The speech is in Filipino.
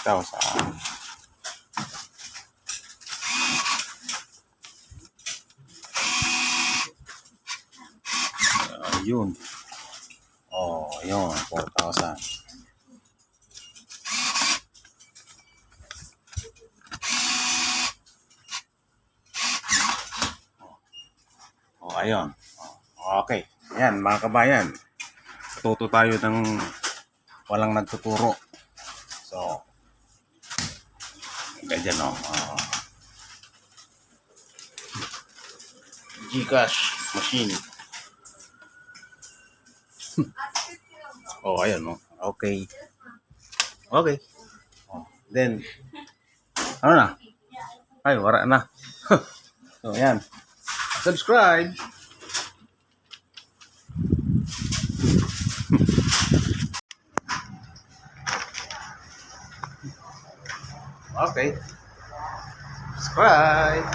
6,000. Yun. Oh, yun. 4,000. Oh, ayun. Okay. Yan, mga kabayan. Tuto tayo ng walang nagtuturo. So, ganyan, no. Gcash machine. Oh, ayun, no. Okay. Okay. Oh, then, ano na? Ay, wala na. So, yan. Subscribe. Okay. Subscribe.